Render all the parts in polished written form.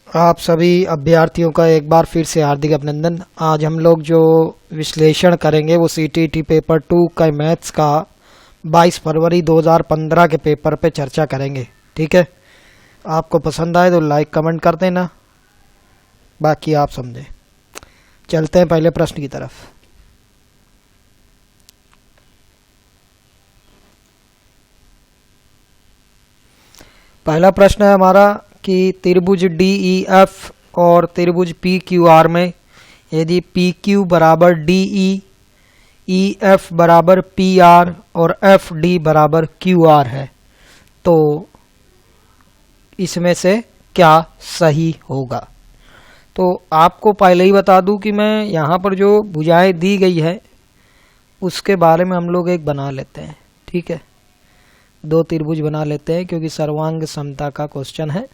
आप सभी अभ्यर्थियों का एक बार फिर से हार्दिक अभिनंदन। आज हम लोग जो विश्लेषण करेंगे वो सीटीईटी पेपर 2 का मैथ्स का 22 फरवरी 2015 के पेपर पे चर्चा करेंगे। ठीक है, आपको पसंद आए तो लाइक कमेंट कर देना, बाकी आप समझें। चलते हैं पहले प्रश्न की तरफ। पहला प्रश्न है हमारा कि त्रिभुज DEF और त्रिभुज PQR में यदि PQ बराबर DE, EF बराबर PR और FD बराबर QR है तो इसमें से क्या सही होगा। तो आपको पहले ही बता दूं कि मैं यहाँ पर जो भुजाएं दी गई है उसके बारे में हम लोग एक बना लेते हैं। ठीक है, दो त्रिभुज बना लेते हैं क्योंकि सर्वांग समता का क्वेश्चन है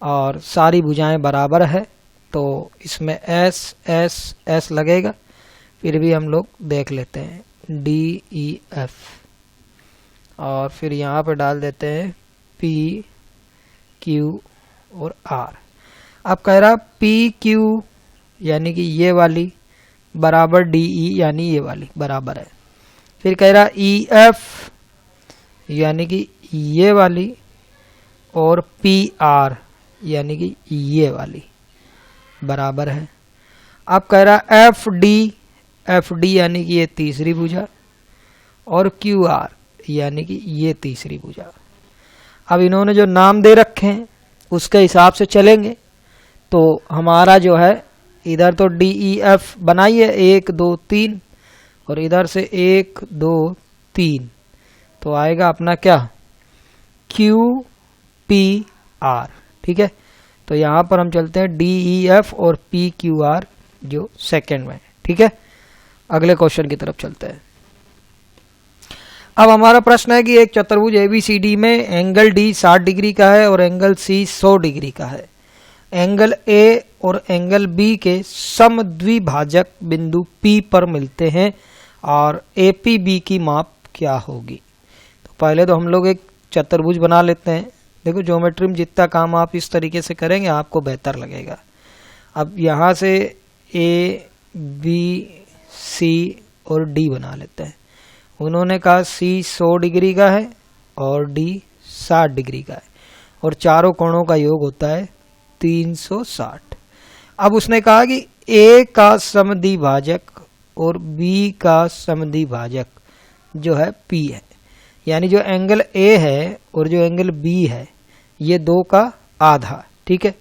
और सारी भुजाएं बराबर है तो इसमें S S S लगेगा। फिर भी हम लोग देख लेते हैं DEF और फिर यहाँ पे डाल देते हैं PQ और R। अब कह रहा PQ यानी कि ये वाली बराबर DE यानी ये वाली बराबर है। फिर कह रहा EF यानी कि ये वाली और PR यानी कि ये वाली बराबर है। अब कह रहा FD यानी कि ये तीसरी भुजा और QR यानी कि ये तीसरी भुजा। अब इन्होंने जो नाम दे रखे हैं उसके हिसाब से चलेंगे तो हमारा जो है इधर तो DEF बनाइए 1 2 3 और इधर से 1 2 3 तो आएगा अपना क्या QPR। ठीक है, तो यहाँ पर हम चलते हैं DEF और PQR जो सेकंड में। ठीक है, अगले क्वेश्चन की तरफ चलते हैं। अब हमारा प्रश्न है कि एक चतुर्भुज ABCD में एंगल D 60 डिग्री का है और एंगल C 100 डिग्री का है। एंगल A और एंगल B के समद्विभाजक बिंदु P पर मिलते हैं और APB की माप क्या होगी। तो पहले तो हम लोग एक चतुर्भुज बना लेते हैं। देखो ज्योमेट्री में जितना काम आप इस तरीके से करेंगे आपको बेहतर लगेगा। अब यहाँ से A B C और D बना लेते हैं। उन्होंने कहा C 100 डिग्री का है और D 60 डिग्री का है और चारों कोणों का योग होता है 360। अब उसने कहा कि A का समद्विभाजक और B का समद्विभाजक जो है P है, यानी जो एंगल A है और जो एंगल B है ये दो का आधा। ठीक है,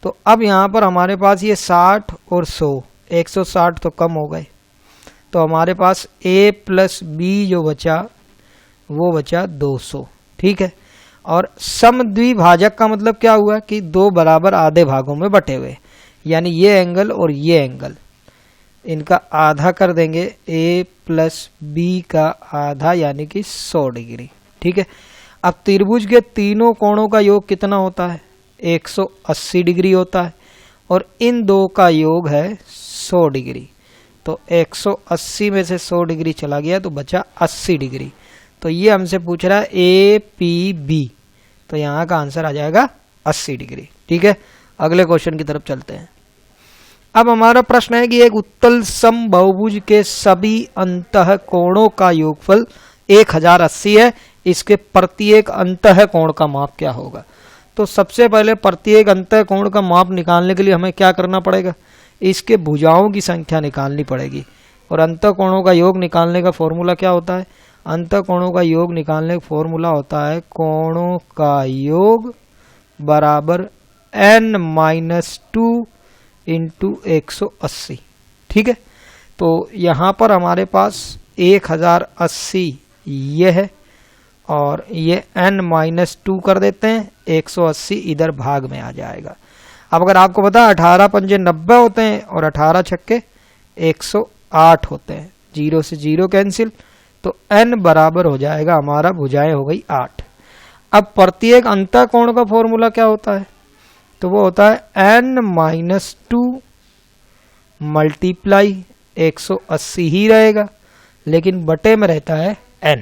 तो अब यहाँ पर हमारे पास ये 60 और 100 160 तो कम हो गए तो हमारे पास A प्लस B जो बचा वो बचा 200। ठीक है, और समद्विभाजक का मतलब क्या हुआ कि दो बराबर आधे भागों में बटे हुए, यानी ये एंगल और ये एंगल इनका आधा कर देंगे A प्लस B का आधा यानी कि 100 डिग्री। ठीक है, अब त्रिभुज के तीनों कोणों का योग कितना होता है 180 डिग्री होता है और इन दो का योग है 100 डिग्री। तो 180 में से 100 डिग्री चला गया तो बचा 80 डिग्री। तो ये हमसे पूछ रहा है APB, तो यहाँ का आंसर आ जाएगा 80 डिग्री। ठीक है, अगले क्वेश्चन की तरफ चलते हैं। अब हमारा प्रश्न है कि एक उत्तल समबाहुभुज के सभी अंतः कोणों का योगफल 1080 है, इसके प्रत्येक अंतः कोण का माप क्या होगा। तो सबसे पहले प्रत्येक अंतः कोण का माप निकालने के लिए हमें क्या करना पड़ेगा, इसके भुजाओं की संख्या निकालनी पड़ेगी और अंतः कोणों का योग निकालने का फॉर्मूला क्या होता है। अंतः कोणों का योग निकालने का फॉर्मूला होता है कोणों का योग बराबर n-2 इंटू 180। ठीक है, तो यहाँ पर हमारे पास 1080 ये है और ये n-2 कर देते हैं, 180 इधर भाग में आ जाएगा। अब अगर आपको पता 18 पंजे 90 होते हैं और 18 छक्के 108 होते हैं, 0 से 0 कैंसिल, तो n बराबर हो जाएगा हमारा भुजाएं हो गई 8। अब प्रत्येक अंतः कोण का फॉर्मूला क्या होता है, तो वो होता है n-2 मल्टीप्लाई 180 ही रहेगा लेकिन बटे में रहता है n।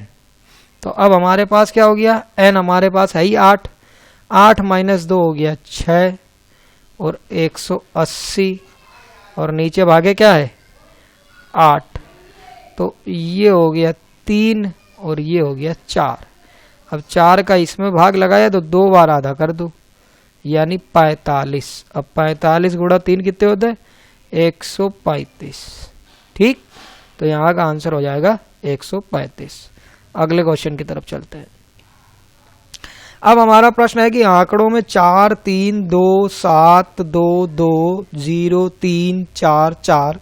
तो अब हमारे पास क्या हो गया, n हमारे पास है ही 8, 8 - 2 हो गया 6 और 180 और नीचे भागे क्या है 8, तो ये हो गया 3 और ये हो गया 4। अब 4 का इसमें भाग लगाया तो 2 बार आधा कर दो यानी 45। अब 45 गुणा 3 कितने होते हैं 135। ठीक, तो यहाँ का आंसर हो जाएगा 135। अगले क्वेश्चन की तरफ चलते हैं। अब हमारा प्रश्न है कि आंकड़ों में 4 3 2 7 2 2 0 3 4 4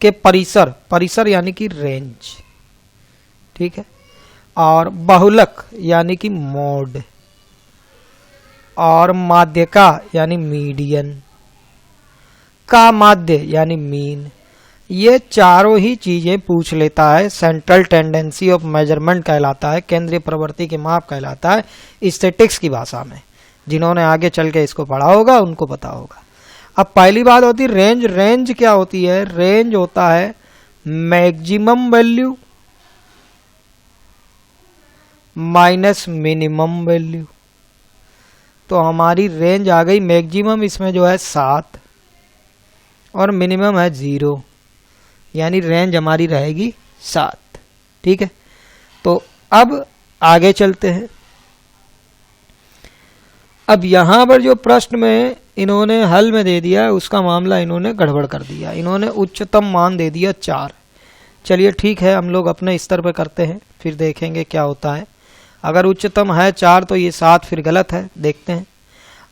के परिसर यानी कि रेंज, ठीक है, और बहुलक यानी कि मोड, और माध्यका यानी मीडियन, का माध्य यानी मीन, ये चारों ही चीजें पूछ लेता है। सेंट्रल टेंडेंसी ऑफ मेजरमेंट कहलाता है, केंद्रीय प्रवृत्ति के माप कहलाता है स्टैटिक्स की भाषा में। जिन्होंने आगे चल के इसको पढ़ा होगा उनको पता होगा। अब पहली बात होती है रेंज। रेंज क्या होती है? रेंज होता है maximum value minus minimum value. तो हमारी रेंज आ गई मैक्सिमम इसमें जो है 7 और मिनिमम है 0, यानी रेंज हमारी रहेगी 7। ठीक है, तो अब आगे चलते हैं। अब यहां पर जो प्रश्न में इन्होंने हल में दे दिया है उसका मामला इन्होंने गड़बड़ कर दिया। इन्होंने उच्चतम मान दे दिया 4। चलिए ठीक है, हम लोग अपने स्तर पर करते हैं, फिर देखेंगे क्या होता है। अगर उच्चतम है 4 तो ये 7 फिर गलत है, देखते हैं।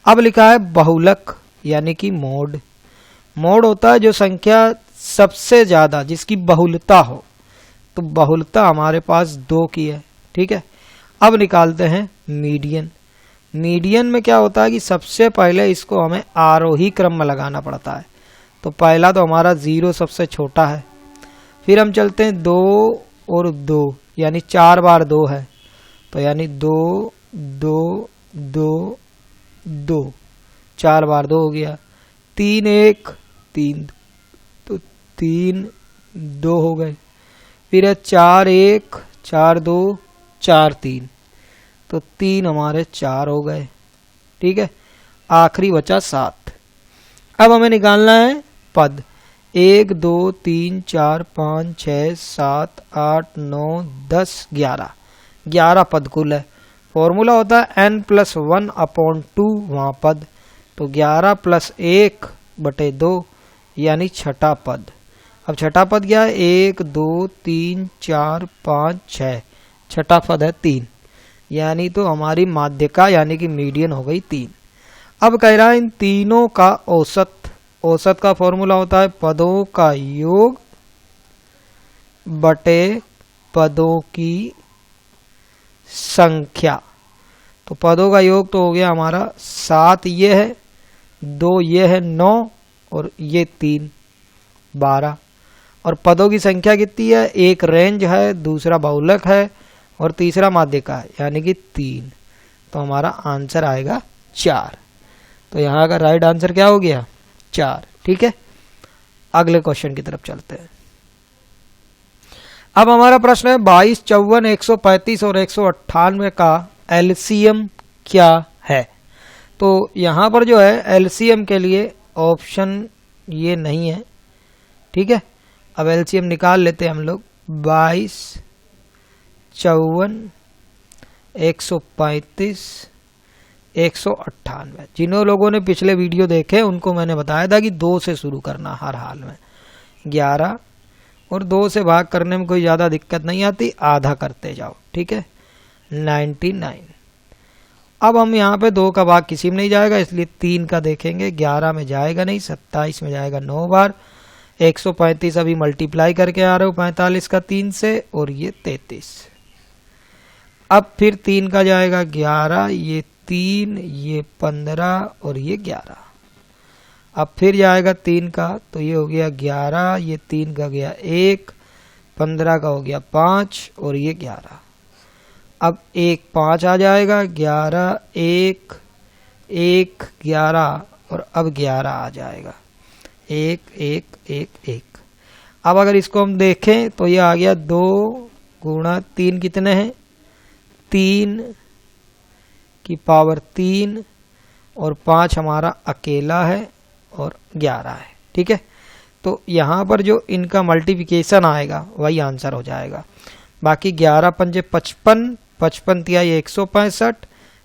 अब लिखा है बहुलक यानी कि मोड। मोड होता है जो संख्या सबसे ज्यादा जिसकी बहुलता हो, तो बहुलता हमारे पास 2 की है। ठीक है, अब निकालते हैं मीडियन। मीडियन में क्या होता है कि सबसे पहले इसको हमें आरोही क्रम में लगाना पड़ता है। तो पहला तो हमारा 0 सबसे छोटा है, फिर हम चलते हैं 2 और 2 यानी 4 बार 2 है, तो यानी 2 2 2 2 4 बार 2 हो गया। 3 1 3, तो 3 2 हो गए। फिर है 4 1 4 2 4 3, तो 3 हमारे 4 हो गए। ठीक है, आखिरी बचा 7। अब हमें निकालना है पद। 1 2 3 4 5 6 7 8 9 10 11, 11 पद कुल है। फॉर्मूला होता है n+1/2 वहां पद, तो 11 + 1/2 यानी छठा पद। अब छठा पद क्या है? 1 2 3 4 5 6, छठा पद है 3, यानी तो हमारी माध्यका यानी कि मीडियन हो गई 3। अब कह रहा है इन तीनों का औसत। औसत का फॉर्मूला होता है पदों का योग बटे पदों की संख्या। तो पदों का योग तो हो गया हमारा 7 ये है, 2 ये है 9 और ये 3 12। और पदों की संख्या कितनी है? एक रेंज है, दूसरा बहुलक है और तीसरा माध्यका है यानी कि 3। तो हमारा आंसर आएगा 4। तो यहाँ का राइट आंसर क्या हो गया? 4। ठीक है, अगले क्वेश्चन की तरफ चलते हैं। अब हमारा प्रश्न है 22 54 135 और 198 का एलसीएम क्या है? तो यहाँ पर जो है एलसीएम के लिए ऑप्शन ये नहीं है। ठीक है, अब एलसीएम निकाल लेते हैं हम लोग। 22 54 135 198। जिन्हों लोगों ने पिछले वीडियो देखे उनको मैंने बताया था कि 2 से शुरू करना हर हाल में। 11 और 2 से भाग करने में कोई ज़्यादा दिक्कत नहीं आती, आधा करते जाओ। ठीक है, 99। अब हम यहाँ पे 2 का भाग किसी में नहीं जाएगा, इसलिए 3 का देखेंगे। 11 में जाएगा नहीं, 27 में जाएगा 9 बार। 135 अभी मल्टीप्लाई करके आ रहे हो 45 का 3 से, और ये 33। अब फिर 3 का जाएगा 11, ये 3, ये 15 और ये 11। अब फिर जाएगा 3 का, तो ये हो गया 11, ये 3 का गया 1, 15 का हो गया 5 और ये 11। अब 1 5 आ जाएगा, 11 1 1 11 और अब 11 आ जाएगा 1 1 1 1। अब अगर इसको हम देखें तो ये आ गया 2 गुणा 3 कितने हैं? 3 की पावर 3 और 5 हमारा अकेला है और 11 है। ठीक है, तो यहाँ पर जो इनका मल्टीप्लिकेशन आएगा वही आंसर हो जाएगा। बाकी 11 पंजे 55, 55 तिहाई 165,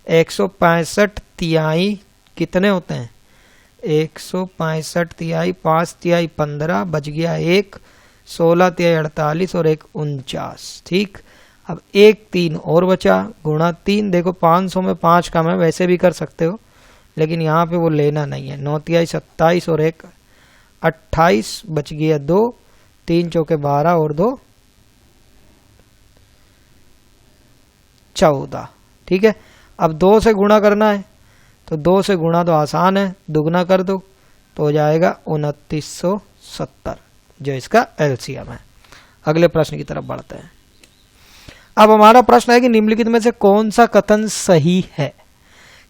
165 तिहाई कितने होते हैं 165 तिहाई 5 तिहाई 15, बच गया 1, 16 तिहाई 48 और 1 49। ठीक, अब 1 3 और बचा, गुणा 3। देखो 500 में 5 कम है, वैसे भी कर सकते हो लेकिन यहाँ पे वो लेना नहीं है। 9 तिहाई 27 और 1 28, बच गया 2, 3 चौके 12 और 2 14। ठीक है, अब 2 से गुणा करना है तो 2 से गुणा तो आसान है, दुगना कर दो तो हो जाएगा 2970 जो इसका एलसीएम है। अगले प्रश्न की तरफ बढ़ते हैं। अब हमारा प्रश्न है कि निम्नलिखित में से कौन सा कथन सही है।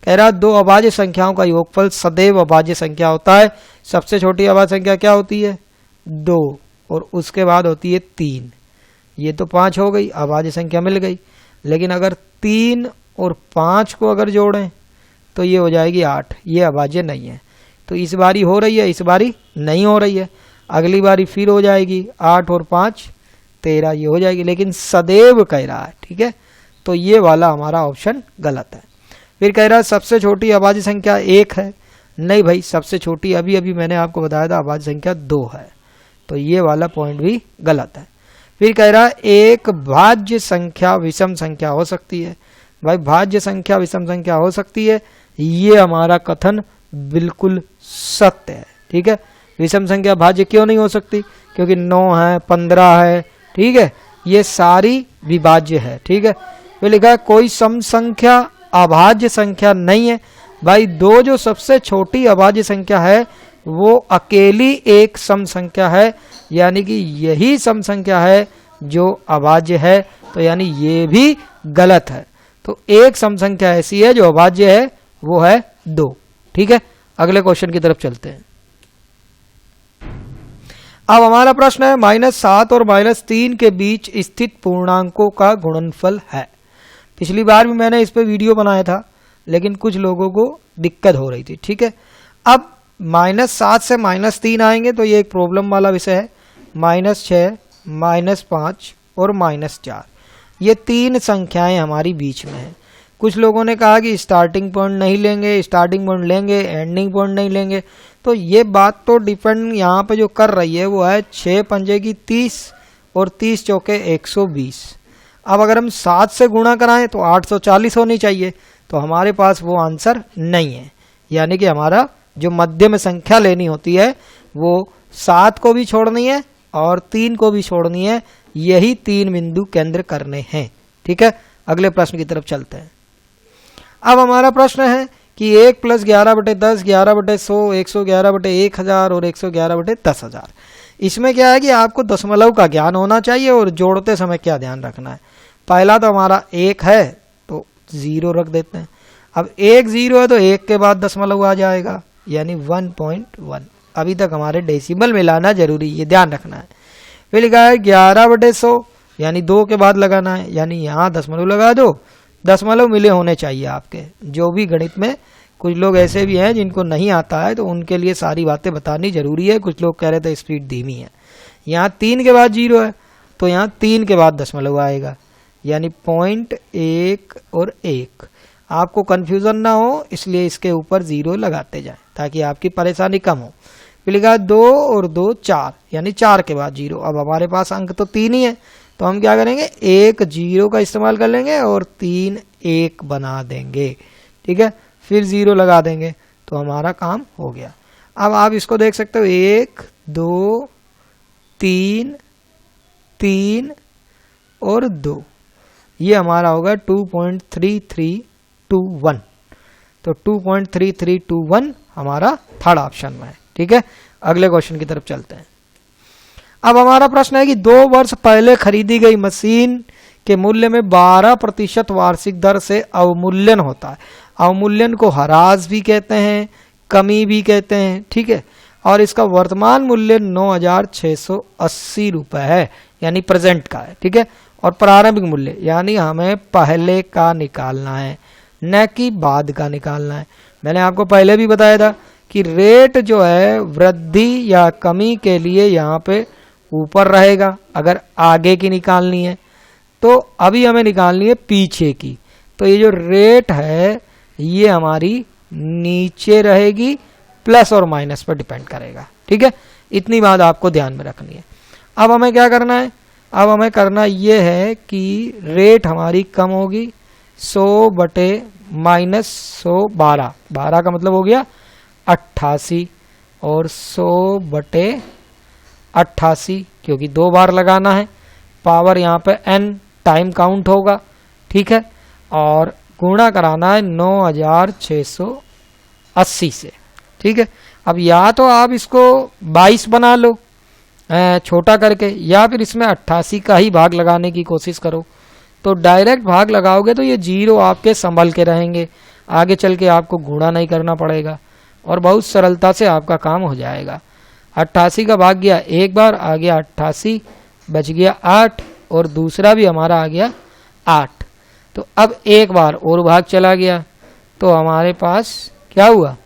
कह रहा 2 अभाज्य संख्याओं का योगफल सदैव अभाज्य संख्या होता है। सबसे छोटी अभाज्य संख्या क्या होती है 2 और उसके बाद होती है 3। ये तो 5 हो गई, अभाज्य संख्या मिल गई। लेकिन अगर 3 और 5 को अगर जोड़ें तो ये हो जाएगी 8, ये अभाज्य नहीं है। तो इस बारी हो रही है, इस बारी नहीं हो रही है, अगली बारी फिर हो जाएगी 8 और 5 13, ये हो जाएगी, लेकिन सदैव कह रहा है। ठीक है, तो ये वाला हमारा ऑप्शन गलत है। फिर कह रहा है सबसे छोटी अभाज्य संख्या 1 है। नहीं भाई, सबसे छोटी अभी अभी मैंने आपको बताया था अभाज्य संख्या 2 है, तो ये वाला पॉइंट भी गलत है। फिर कह रहा है एक भाज्य संख्या विषम संख्या हो सकती है। भाई भाज्य संख्या विषम संख्या हो सकती है, ये हमारा कथन बिल्कुल सत्य है। ठीक है, विषम संख्या भाज्य क्यों नहीं हो सकती, क्योंकि 9 है 15 है। ठीक है, ये सारी विभाज्य है। ठीक है, फिर लिखा है कोई सम संख्या अभाज्य संख्या नहीं है। भाई 2 जो सबसे छोटी अभाज्य संख्या है वो अकेली एक सम संख्या है, यानी कि यही सम संख्या है जो अभाज्य है, तो यानी ये भी गलत है। तो एक सम संख्या ऐसी है जो अभाज्य है, वो है 2। ठीक है, अगले क्वेश्चन की तरफ चलते हैं। अब हमारा प्रश्न है -7 और -3 के बीच स्थित पूर्णांकों का गुणनफल है। पिछली बार भी मैंने इस पे वीडियो बनाया था, लेकिन कुछ लोगों को दिक्कत हो रही थी। ठीक है, अब -7 से -3 आएंगे तो ये एक प्रॉब्लम वाला विषय है। -6, -5 और -4, ये 3 संख्याएं हमारी बीच में हैं। कुछ लोगों ने कहा कि स्टार्टिंग पॉइंट नहीं लेंगे, स्टार्टिंग पॉइंट लेंगे, एंडिंग पॉइंट नहीं लेंगे। तो ये बात तो डिपेंड यहाँ पे जो कर रही है वो है 6 पंजे की 30 और 30 चौके 120। अब अगर हम 7 से गुणा कराएं तो 840 होनी चाहिए, तो हमारे पास वो आंसर नहीं है। यानी कि हमारा जो मध्य में संख्या लेनी होती है वो 7 को भी छोड़नी है और 3 को भी छोड़नी है। यही 3 बिंदु केंद्र करने हैं। ठीक है, अगले प्रश्न की तरफ चलते हैं। अब हमारा प्रश्न है कि 1 + 11/10, 11/100, 111/1000 और 111/10000। इसमें क्या है कि आपको दशमलव का ज्ञान होना चाहिए और जोड़ते समय क्या ध्यान रखना है। पहला तो हमारा 1 है तो 0 रख देते हैं। अब 1 0 है तो 1 के बाद दशमलव आ जाएगा, यानी 1.1। अभी तक हमारे डेसिमल मिलाना जरूरी, ये ध्यान रखना है। फिर लिखा है 11/100, यानी 2 के बाद लगाना है, यानी यहाँ दशमलव लगा दो। दशमलव मिले होने चाहिए आपके, जो भी गणित में। कुछ लोग ऐसे भी हैं जिनको नहीं आता है, तो उनके लिए सारी बातें बतानी जरूरी है। कुछ लोग कह रहे थे स्पीड धीमी है। यहाँ 3 के बाद 0 है तो यहाँ 3 के बाद दशमलव आएगा, यानी 0.1 और 1। आपको कंफ्यूजन ना हो इसलिए इसके ऊपर 0 लगाते जाएं ताकि आपकी परेशानी कम हो। फिर लिखा 2 और 2 4, यानी 4 के बाद 0। अब हमारे पास अंक तो 3 ही है, तो हम क्या करेंगे 1 0 का इस्तेमाल कर लेंगे और 3 1 बना देंगे। ठीक है, फिर 0 लगा देंगे तो हमारा काम हो गया। अब आप इसको देख सकते हो 1 2 3 3 और 2, ये हमारा होगा 2.3321। तो 2.3321 हमारा थर्ड ऑप्शन में है। ठीक है, अगले क्वेश्चन की तरफ चलते हैं। अब हमारा प्रश्न है कि 2 वर्ष पहले खरीदी गई मशीन के मूल्य में 12% वार्षिक दर से अवमूल्यन होता है। अवमूल्यन को ह्रास भी कहते हैं, कमी भी कहते हैं। ठीक है, और इसका वर्तमान मूल्य 9,680 रुपये है, यानी प्रेजेंट का है। ठीक है, और प्रारंभिक मूल्य यानी हमें पहले का निकालना है, न कि बाद का निकालना है। मैंने आपको पहले भी बताया था कि रेट जो है वृद्धि या कमी के लिए यहाँ पे ऊपर रहेगा अगर आगे की निकालनी है, तो अभी हमें निकालनी है पीछे की। तो ये जो रेट है ये हमारी नीचे रहेगी, प्लस और माइनस पर डिपेंड करेगा। ठीक है, इतनी बात आपको ध्यान में रखनी है। अब हमें क्या करना है, अब हमें करना ये है कि रेट हमारी कम होगी 100 बटे माइनस 100 12, 12 का मतलब हो गया 88 और 100 बटे 88 क्योंकि 2 बार लगाना है, पावर यहाँ पे n टाइम काउंट होगा। ठीक है, और गुणा कराना है 9680 से। ठीक है, अब या तो आप इसको 22 बना लो छोटा करके, या फिर इसमें 88 का ही भाग लगाने की कोशिश करो। तो डायरेक्ट भाग लगाओगे तो ये 0 आपके संभल के रहेंगे, आगे चल के आपको गुणा नहीं करना पड़ेगा और बहुत सरलता से आपका काम हो जाएगा। 88 का भाग गया एक बार, आ गया 88, बच गया 8 और दूसरा भी हमारा आ गया 8। तो अब एक बार और भाग चला गया तो हमारे पास क्या हुआ,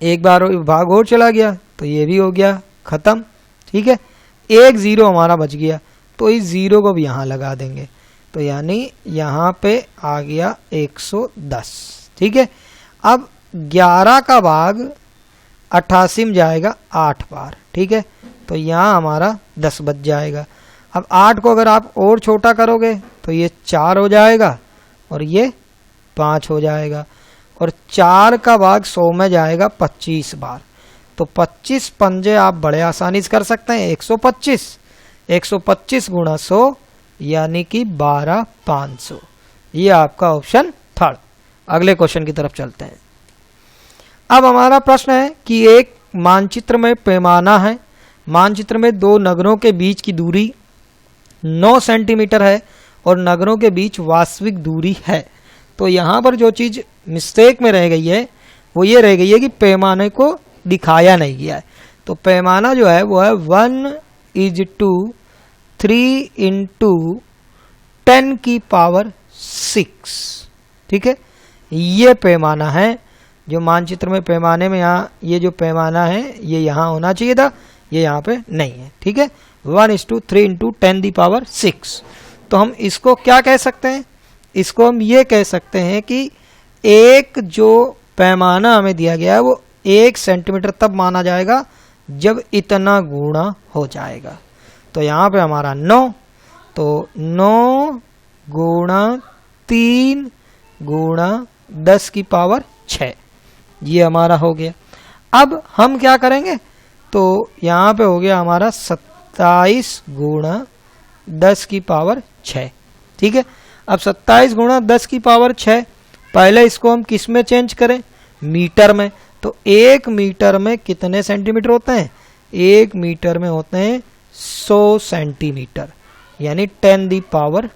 एक बार भाग और चला गया तो ये भी हो गया खत्म। ठीक है, एक 0 हमारा बच गया तो इस 0 को भी यहाँ लगा देंगे, तो यानी यहाँ पे आ गया 110। ठीक है, अब 11 का भाग 88 में जाएगा 8 बार। ठीक है, तो यहाँ हमारा 10 बच जाएगा। अब 8 को अगर आप और छोटा करोगे तो ये 4 हो जाएगा और ये 5 हो जाएगा, और 4 का भाग 100 में जाएगा 25 बार। तो 25 पंजे आप बड़े आसानी से कर सकते हैं, 125 गुणा 100 यानी कि 12500। ये आपका ऑप्शन थर्ड। अगले क्वेश्चन की तरफ चलते हैं। अब हमारा प्रश्न है कि एक मानचित्र में पैमाना है, मानचित्र में 2 नगरों के बीच की दूरी 9 सेंटीमीटर है और नगरों के बीच वास्तविक दूरी है। तो यहाँ पर जो चीज़ मिस्टेक में रह गई है वो ये रह गई है कि पैमाने को दिखाया नहीं गया है। तो पैमाना जो है वो है 1:3 × 10⁶। ठीक है, ये पैमाना है जो मानचित्र में पैमाने में यहाँ ये जो पैमाना है ये यहाँ होना चाहिए था, ये यहाँ पे नहीं है। ठीक है, 1:3 × 10⁶। तो हम इसको क्या कह सकते हैं, इसको हम ये कह सकते हैं कि एक जो पैमाना हमें दिया गया है वो 1 सेंटीमीटर तब माना जाएगा जब इतना गुणा हो जाएगा। तो यहाँ पे हमारा 9, तो 9 गुणा 3 गुणा 10⁶ ये हमारा हो गया। अब हम क्या करेंगे, तो यहाँ पे हो गया हमारा 27 गुणा 10⁶। ठीक है, अब 27 गुणा 10⁶, पहले इसको हम किस में चेंज करें, मीटर में। तो 1 मीटर में कितने सेंटीमीटर होते हैं, 1 मीटर में होते हैं 100 सेंटीमीटर यानी 10⁻²।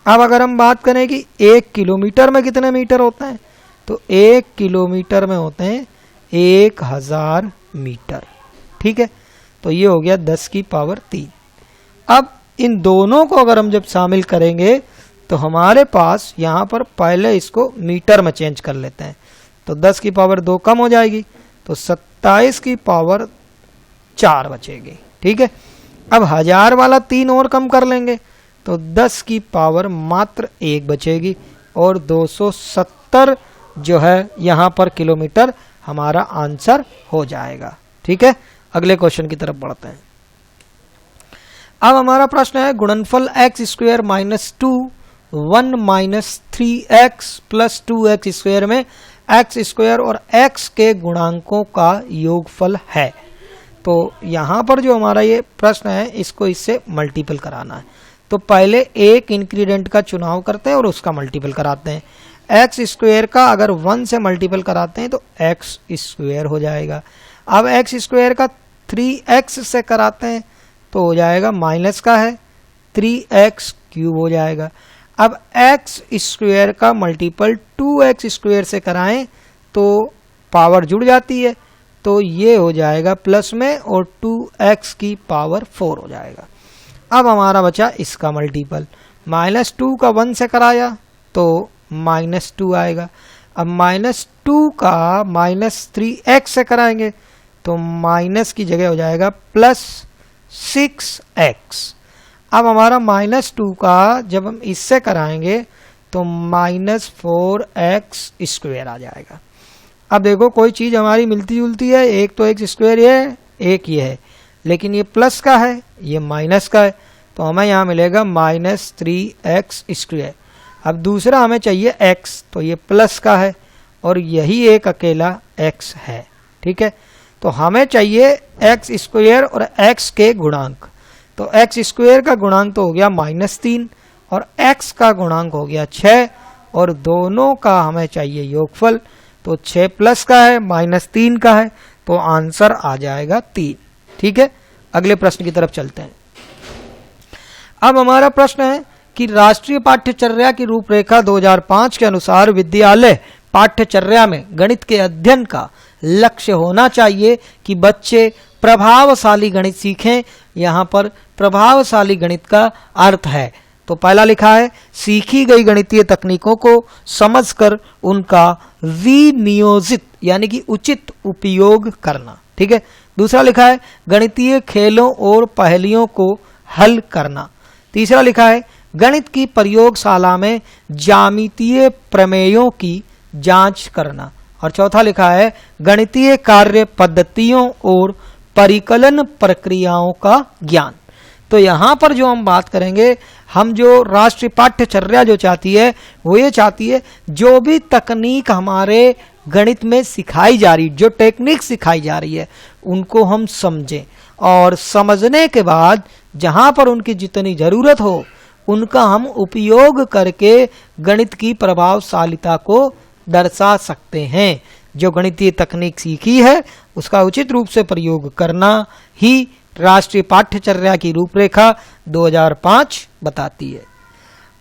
अब अगर हम बात करें कि 1 किलोमीटर में कितने मीटर होते हैं, तो 1 किलोमीटर में होते हैं 1000 मीटर। ठीक है, तो ये हो गया 10⁻3। अब इन दोनों को अगर हम जब शामिल करेंगे तो हमारे पास यहाँ पर पहले इसको मीटर में चेंज कर लेते हैं, तो 10⁻2 कम हो जाएगी, तो 27⁻4 बचेगी। ठीक है, अब 1000 वाला 3 और कम कर लेंगे तो 10⁻1 बचेगी और 270 जो है यहाँ पर किलोमीटर हमारा आंसर हो जाएगा। ठीक है, अगले क्वेश्चन की तरफ बढ़ते हैं। अब हमारा प्रश्न है गुणनफल x² - 2 1 - 3x + 2x² में x² और x के गुणांकों का योगफल है। तो यहाँ पर जो हमारा ये प्रश्न है इसको इससे मल्टीपल कराना है। तो पहले एक इंक्रीडेंट का चुनाव करते हैं और उसका मल्टीपल कराते हैं। x² का अगर 1 से मल्टीपल कराते हैं तो x² हो जाएगा। अब x² का 3x से कराते हैं तो हो जाएगा माइनस का है 3x³ हो जाएगा। अब x² का मल्टीपल 2x² से कराएं तो पावर जुड़ जाती है, तो ये हो जाएगा प्लस में और 2x⁴ हो जाएगा। अब हमारा बचा इसका मल्टीपल, -2 का 1 से कराया तो -2 आएगा। अब -2 का -3x से कराएंगे तो माइनस की जगह हो जाएगा +6x। अब हमारा -2 का जब हम इससे कराएंगे तो -4x² आ जाएगा। अब देखो कोई चीज़ हमारी मिलती जुलती है, एक तो x² ये है, एक ये है, लेकिन ये प्लस का है, ये माइनस का है, तो हमें यहाँ मिलेगा -3x²। अब दूसरा हमें चाहिए x, तो ये प्लस का है और यही एक अकेला x है। ठीक है, तो हमें चाहिए x² और x के गुणांक। तो x² का गुणांक तो हो गया -3 और x का गुणांक हो गया 6 और दोनों का हमें चाहिए योगफल। तो 6 प्लस का है -3 का है, तो आंसर आ जाएगा 3। ठीक है, अगले प्रश्न की तरफ चलते हैं। अब हमारा प्रश्न है कि राष्ट्रीय पाठ्यचर्या की रूपरेखा 2005 के अनुसार विद्यालय पाठ्यचर्या में गणित के अध्ययन का लक्ष्य होना चाहिए कि बच्चे प्रभावशाली गणित सीखें। यहाँ पर प्रभावशाली गणित का अर्थ है, तो पहला लिखा है सीखी गई गणितीय तकनीकों को समझकर उनका विनियोजित यानी कि उचित उपयोग करना। ठीक है, दूसरा लिखा है गणितीय खेलों और पहेलियों को हल करना। तीसरा लिखा है गणित की प्रयोगशाला में ज्यामितीय प्रमेयों की जांच करना। और चौथा लिखा है गणितीय कार्य पद्धतियों और परिकलन प्रक्रियाओं का ज्ञान। तो यहाँ पर जो हम बात करेंगे, हम जो राष्ट्रीय पाठ्यचर्या जो चाहती है वो ये चाहती है जो भी तकनीक हमारे गणित में सिखाई जा रही, जो टेक्निक सिखाई जा रही है, उनको हम समझें और समझने के बाद जहाँ पर उनकी जितनी ज़रूरत हो उनका हम उपयोग करके गणित की प्रभावशालिता को दर्शा सकते हैं। जो गणितीय तकनीक सीखी है उसका उचित रूप से प्रयोग करना ही राष्ट्रीय पाठ्यचर्या की रूपरेखा 2005 बताती है।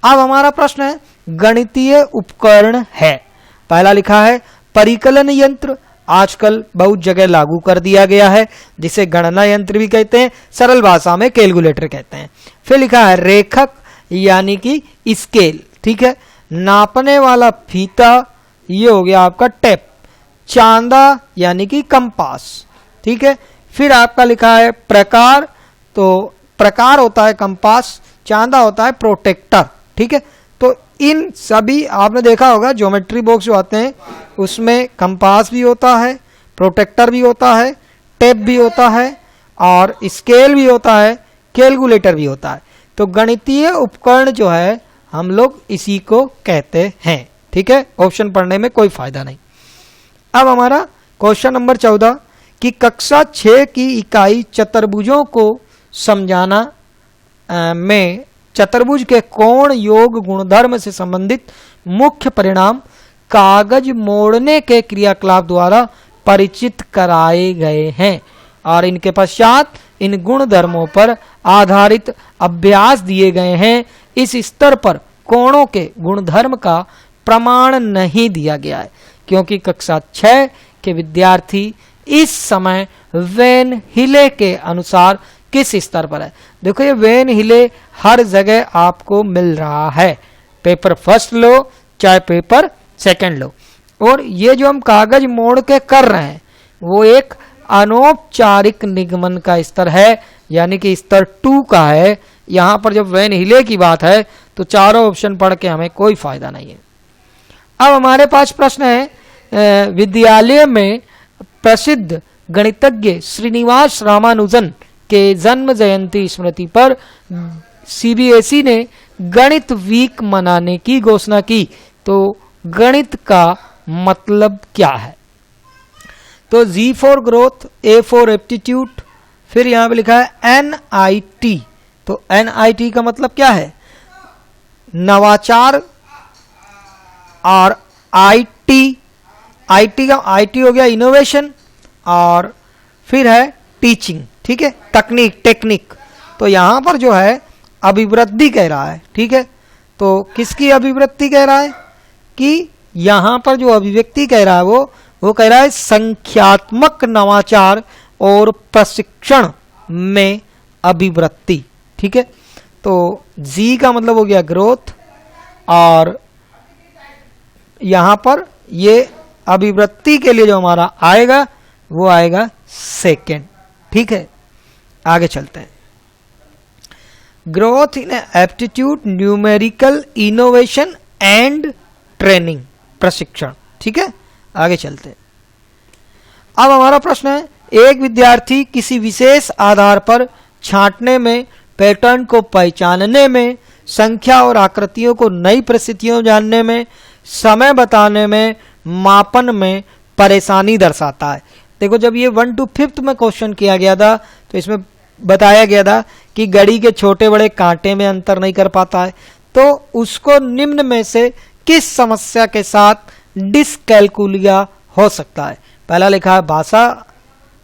अब हमारा प्रश्न है गणितीय उपकरण है। पहला लिखा है परिकलन यंत्र, आजकल बहुत जगह लागू कर दिया गया है, जिसे गणना यंत्र भी कहते हैं, सरल भाषा में कैलकुलेटर कहते हैं। फिर लिखा है रेखक यानी कि स्केल। ठीक है, नापने वाला फीता, ये हो गया आपका टेप। चांदा यानी कि कंपास। ठीक है, फिर आपका लिखा है प्रकार, तो प्रकार होता है कंपास, चांदा होता है प्रोटेक्टर। ठीक है, तो इन सभी आपने देखा होगा ज्योमेट्री बॉक्स जो आते हैं उसमें कंपास भी होता है, प्रोटेक्टर भी होता है, टेप भी होता है और स्केल भी होता है, कैलकुलेटर भी होता है। तो गणितीय उपकरण जो है हम लोग इसी को कहते हैं। ठीक है, ऑप्शन पढ़ने में कोई फायदा नहीं। अब हमारा क्वेश्चन नंबर 14 कि कक्षा 6 की इकाई चतुर्भुजों को समझाना में चतुर्भुज के कोण योग गुणधर्म से संबंधित मुख्य परिणाम कागज मोड़ने के क्रियाकलाप द्वारा परिचित कराए गए हैं और इनके पश्चात इन गुणधर्मों पर आधारित अभ्यास दिए गए हैं। इस स्तर पर कोणों के गुणधर्म का प्रमाण नहीं दिया गया है क्योंकि कक्षा 6 के विद्यार्थी इस समय वेन हिले के अनुसार किस स्तर पर है। देखो ये वेन हिले हर जगह आपको मिल रहा है, पेपर फर्स्ट लो चाहे पेपर सेकंड लो। और ये जो हम कागज मोड़ के कर रहे हैं वो एक अनौपचारिक निगमन का स्तर है, यानी कि स्तर 2 का है। यहाँ पर जब वेन हिले की बात है तो चारों ऑप्शन पढ़ के हमें कोई फायदा नहीं है। अब हमारे पास प्रश्न है विद्यालय में प्रसिद्ध गणितज्ञ श्रीनिवास रामानुजन के जन्म जयंती स्मृति पर सीबीएसई ने गणित वीक मनाने की घोषणा की। तो गणित का मतलब क्या है? तो G for growth, A for aptitude, फिर यहाँ पे लिखा है NIT। तो NIT का मतलब क्या है? नवाचार। और IT हो गया इनोवेशन और फिर है टीचिंग। ठीक है, तकनीक, टेक्निक। तो यहाँ पर जो है अभिवृद्धि कह रहा है। ठीक है, तो किसकी अभिवृद्धि कह रहा है कि यहाँ पर जो अभिव्यक्ति कह रहा है वो कह रहा है संख्यात्मक नवाचार और प्रशिक्षण में अभिवृद्धि। ठीक है, तो G का मतलब हो गया ग्रोथ और यहाँ पर ये अभिवृत्ति के लिए जो हमारा आएगा वो आएगा सेकेंड। ठीक है, आगे चलते हैं। Growth in aptitude, numerical innovation and training, प्रशिक्षण। ठीक है, आगे चलते हैं। अब हमारा प्रश्न है, एक विद्यार्थी किसी विशेष आधार पर छांटने में, पैटर्न को पहचानने में, संख्या और आकृतियों को नई परिस्थितियों जानने में, समय बताने में, मापन में परेशानी दर्शाता है। देखो, जब ये 1 to 5th में क्वेश्चन किया गया था तो इसमें बताया गया था कि घड़ी के छोटे बड़े कांटे में अंतर नहीं कर पाता है, तो उसको निम्न में से किस समस्या के साथ डिसकैलकुलिया हो सकता है। पहला लिखा है भाषा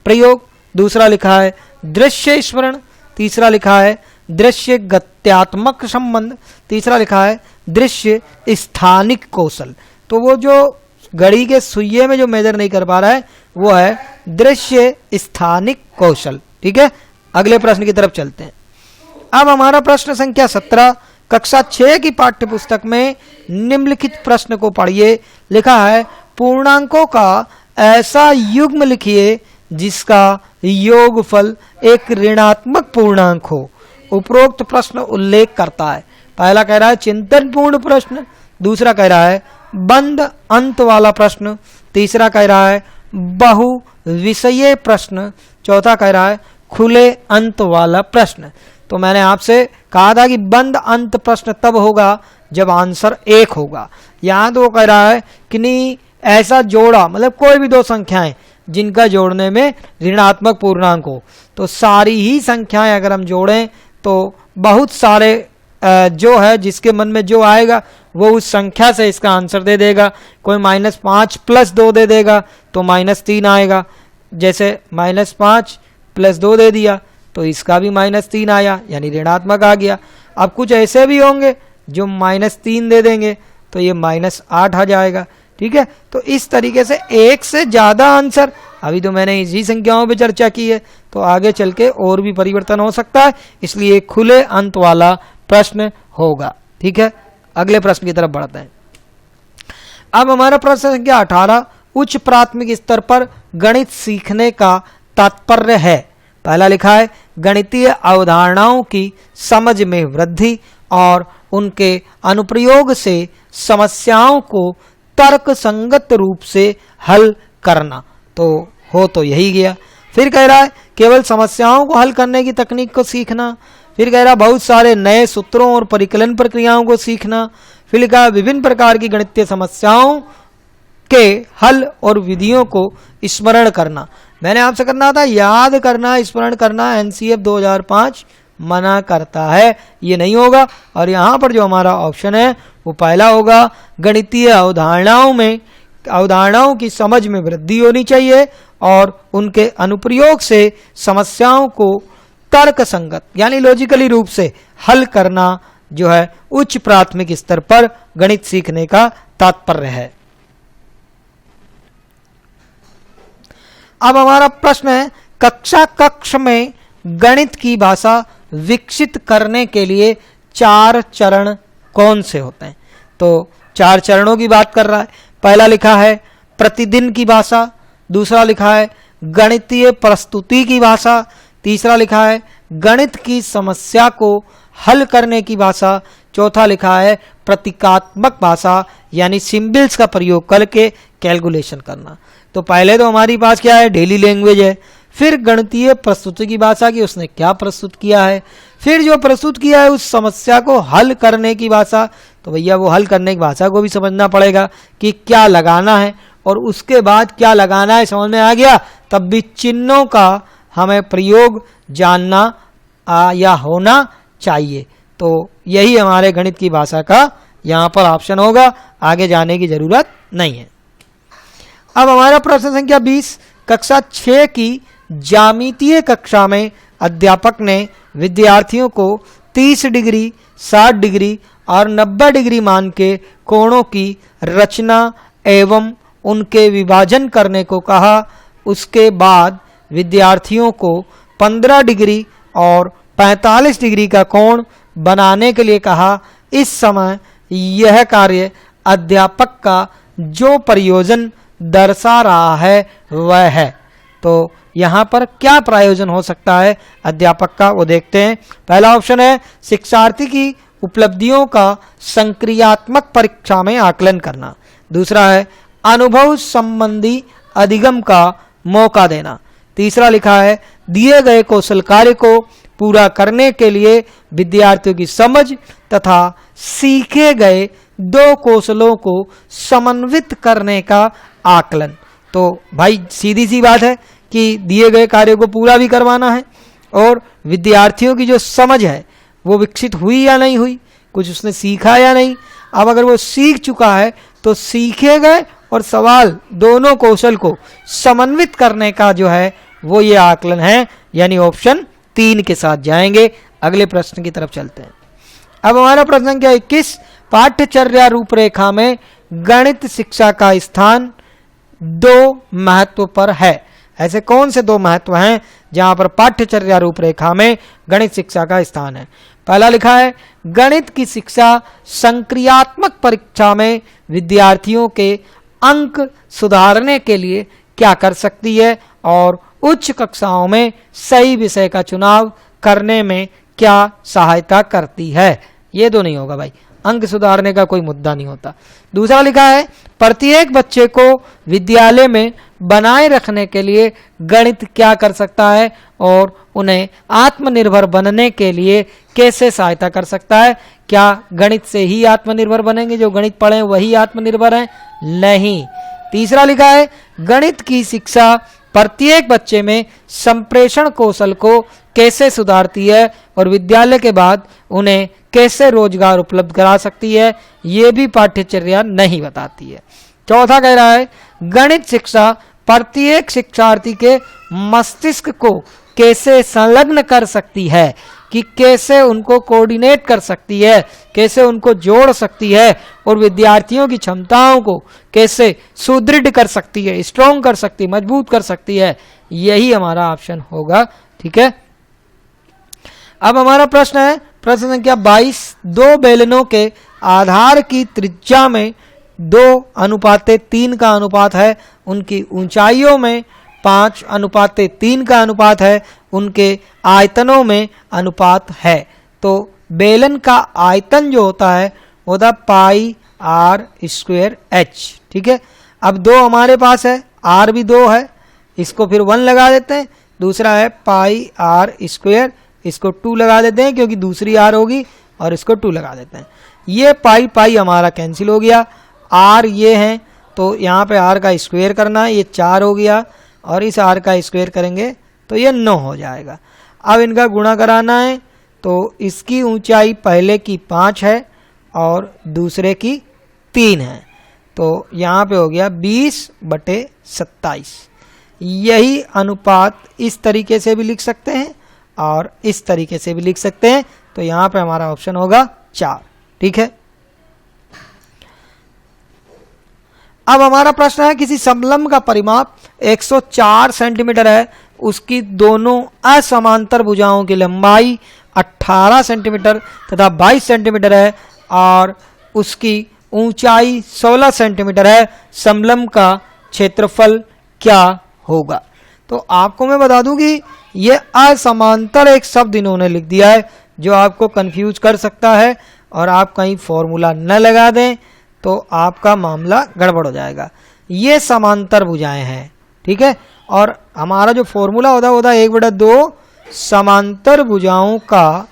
प्रयोग, दूसरा लिखा है दृश्य स्मरण, तीसरा लिखा है दृश्य गत्यात्मक संबंध, तीसरा लिखा है दृश्य स्थानिक कौशल। तो वो जो घड़ी के सुइये में जो मेजर नहीं कर पा रहा है वो है दृश्य स्थानिक कौशल। ठीक है, अगले प्रश्न की तरफ चलते हैं। अब हमारा प्रश्न संख्या 17, कक्षा 6 की पाठ्य पुस्तक में निम्नलिखित प्रश्न को पढ़िए। लिखा है, पूर्णांकों का ऐसा युग्म लिखिए जिसका योगफल एक ऋणात्मक पूर्णांक हो। उपरोक्त प्रश्न उल्लेख करता है। पहला कह रहा है चिंतनपूर्ण प्रश्न, दूसरा कह रहा है बंद अंत वाला प्रश्न, तीसरा कह रहा है बहु विषय प्रश्न, चौथा कह रहा है खुले अंत वाला प्रश्न। तो मैंने आपसे कहा था कि बंद अंत प्रश्न तब होगा जब आंसर 1 होगा। यहाँ तो वो कह रहा है कि नहीं ऐसा जोड़ा, मतलब कोई भी दो संख्याएं जिनका जोड़ने में ऋणात्मक पूर्णांक हो। तो सारी ही संख्याएं अगर हम जोड़ें तो बहुत सारे जो है जिसके मन में जो आएगा वो उस संख्या से इसका आंसर दे देगा। कोई -5 + 2 दे देगा तो -3 आएगा। जैसे -5 + 2 दे दिया तो इसका भी -3 आया, यानी ऋणात्मक आ गया। अब कुछ ऐसे भी होंगे जो -3 दे देंगे तो ये -8 आ जाएगा। ठीक है, तो इस तरीके से एक से ज़्यादा आंसर, अभी तो मैंने इसी संख्याओं पे चर्चा की है, तो आगे चल के और भी परिवर्तन हो सकता है, इसलिए खुले अंत वाला प्रश्न होगा। ठीक है, अगले प्रश्न की तरफ बढ़ते हैं। अब हमारा प्रश्न संख्या 18, उच्च प्राथमिक स्तर पर गणित सीखने का तात्पर्य है। पहला लिखा है गणितीय अवधारणाओं की समझ में वृद्धि और उनके अनुप्रयोग से समस्याओं को तर्क संगत रूप से हल करना। तो यही गया। फिर कह रहा है केवल समस्याओं को हल करने की तकनीक को सीखना। फिर कह रहा है बहुत सारे नए सूत्रों और परिकलन प्रक्रियाओं को सीखना। फिर लिखा है विभिन्न प्रकार की गणितीय समस्याओं के हल और विधियों को स्मरण करना। मैंने आपसे करना था याद करना, स्मरण करना, एनसीएफ 2005 मना करता है, ये नहीं होगा। और यहाँ पर जो हमारा ऑप्शन है वो पहला होगा, गणितीय अवधारणाओं की समझ में वृद्धि होनी चाहिए और उनके अनुप्रयोग से समस्याओं को तर्क संगत यानी लॉजिकली रूप से हल करना जो है उच्च प्राथमिक स्तर पर गणित सीखने का तात्पर्य है। अब हमारा प्रश्न है कक्ष में गणित की भाषा विकसित करने के लिए 4 चरण कौन से होते हैं। तो 4 चरणों की बात कर रहा है। पहला लिखा है प्रतिदिन की भाषा, दूसरा लिखा है गणितीय प्रस्तुति की भाषा, तीसरा लिखा है गणित की समस्या को हल करने की भाषा, चौथा लिखा है प्रतीकात्मक भाषा यानी सिंबल्स का प्रयोग करके कैलकुलेशन करना। तो पहले तो हमारी पास क्या है, डेली लैंग्वेज है। फिर गणितीय प्रस्तुति की भाषा की उसने क्या प्रस्तुत किया है, फिर जो प्रस्तुत किया है उस समस्या को हल करने की भाषा। तो भैया वो हल करने की भाषा को भी समझना पड़ेगा कि क्या लगाना है, और उसके बाद क्या लगाना है समझ में आ गया, तब भी चिन्हों का हमें प्रयोग जानना या होना चाहिए। तो यही हमारे गणित की भाषा का यहाँ पर ऑप्शन होगा, आगे जाने की जरूरत नहीं है। अब हमारा प्रश्न संख्या 20, कक्षा 6 की ज्यामितीय कक्षा में अध्यापक ने विद्यार्थियों को 30 डिग्री, 60 डिग्री और 90 डिग्री मान के कोणों की रचना एवं उनके विभाजन करने को कहा। उसके बाद विद्यार्थियों को 15 डिग्री और 45 डिग्री का कोण बनाने के लिए कहा। इस समय यह कार्य अध्यापक का जो प्रयोजन दर्शा रहा है वह है। तो यहाँ पर क्या प्रयोजन हो सकता है अध्यापक का, वो देखते हैं। पहला ऑप्शन है शिक्षार्थी की उपलब्धियों का संक्रियात्मक परीक्षा में आकलन करना। दूसरा है अनुभव संबंधी अधिगम का मौका देना। तीसरा लिखा है दिए गए कौशल कार्य को पूरा करने के लिए विद्यार्थियों की समझ तथा सीखे गए दो कौशलों को समन्वित करने का आकलन। तो भाई सीधी सी बात है कि दिए गए कार्य को पूरा भी करवाना है और विद्यार्थियों की जो समझ है वो विकसित हुई या नहीं हुई, कुछ उसने सीखा या नहीं। अब अगर वो सीख चुका है तो सीखे गए और सवाल दोनों कौशल को समन्वित करने का जो है वो ये आकलन है, यानी ऑप्शन 3 के साथ जाएंगे। अगले प्रश्न की तरफ चलते हैं। अब हमारा प्रश्न क्या 21 पाठ्यचर्या रूपरेखा में गणित शिक्षा का स्थान 2 महत्व पर है। ऐसे कौन से 2 महत्व हैं जहां पर पाठ्यचर्या रूपरेखा में गणित शिक्षा का स्थान है। पहला लिखा है गणित की शिक्षा संक्रियात्मक परीक्षा में विद्यार्थियों के अंक सुधारने के लिए क्या कर सकती है और उच्च कक्षाओं में सही विषय का चुनाव करने में क्या सहायता करती है। ये तो नहीं होगा भाई, अंक सुधारने का कोई मुद्दा नहीं होता। दूसरा लिखा है प्रत्येक बच्चे को विद्यालय में बनाए रखने के लिए गणित क्या कर सकता है और उन्हें आत्मनिर्भर बनने के लिए कैसे सहायता कर सकता है। क्या गणित से ही आत्मनिर्भर बनेंगे, जो गणित पढ़े वही आत्मनिर्भर हैं? नहीं। तीसरा लिखा है गणित की शिक्षा प्रत्येक बच्चे में संप्रेषण कौशल को कैसे सुधारती है और विद्यालय के बाद उन्हें कैसे रोजगार उपलब्ध करा सकती है, ये भी पाठ्यचर्या नहीं बताती है। चौथा कह रहा है गणित शिक्षा प्रत्येक शिक्षार्थी के मस्तिष्क को कैसे संलग्न कर सकती है, कि कैसे उनको कोऑर्डिनेट कर सकती है, कैसे उनको जोड़ सकती है और विद्यार्थियों की क्षमताओं को कैसे सुदृढ़ कर सकती है, स्ट्रॉन्ग कर सकती है, मजबूत कर सकती है। यही हमारा ऑप्शन होगा। ठीक है। अब हमारा प्रश्न है प्रश्न संख्या 22 2 बेलनों के आधार की त्रिज्या में 2:3 का अनुपात है, उनकी ऊंचाइयों में 5:3 का अनुपात है, उनके आयतनों में अनुपात है। तो बेलन का आयतन जो होता है वो होता πr²h। ठीक है। अब 2 हमारे पास है, r भी 2 है, इसको फिर 1 लगा देते हैं। दूसरा है πr², इसको 2 लगा देते हैं क्योंकि दूसरी r होगी और इसको 2 लगा देते हैं। ये पाई हमारा कैंसिल हो गया। r ये है तो यहाँ पे r का स्क्वायर करना है, ये 4 हो गया और इस r का स्क्वायर करेंगे तो ये 9 हो जाएगा। अब इनका गुणा कराना है तो इसकी ऊंचाई पहले की 5 है और दूसरे की 3 है, तो यहाँ पे हो गया 20/27। यही अनुपात इस तरीके से भी लिख सकते हैं और इस तरीके से भी लिख सकते हैं, तो यहाँ पे हमारा ऑप्शन होगा 4। ठीक है। अब हमारा प्रश्न है किसी समलंब का परिमाप 104 सेंटीमीटर है, उसकी दोनों असमांतर भुजाओं की लंबाई 18 सेंटीमीटर तथा 22 सेंटीमीटर है और उसकी ऊंचाई 16 सेंटीमीटर है। समलंब का क्षेत्रफल क्या होगा? तो आपको मैं बता दूं कि ये असमांतर एक शब्द इन्होंने लिख दिया है जो आपको कंफ्यूज कर सकता है, और आप कहीं फॉर्मूला न लगा दें तो आपका मामला गड़बड़ हो जाएगा। ये समांतर भुजाएं हैं। ठीक है। और हमारा जो फॉर्मूला होता है 1/2 समांतर भुजाओं का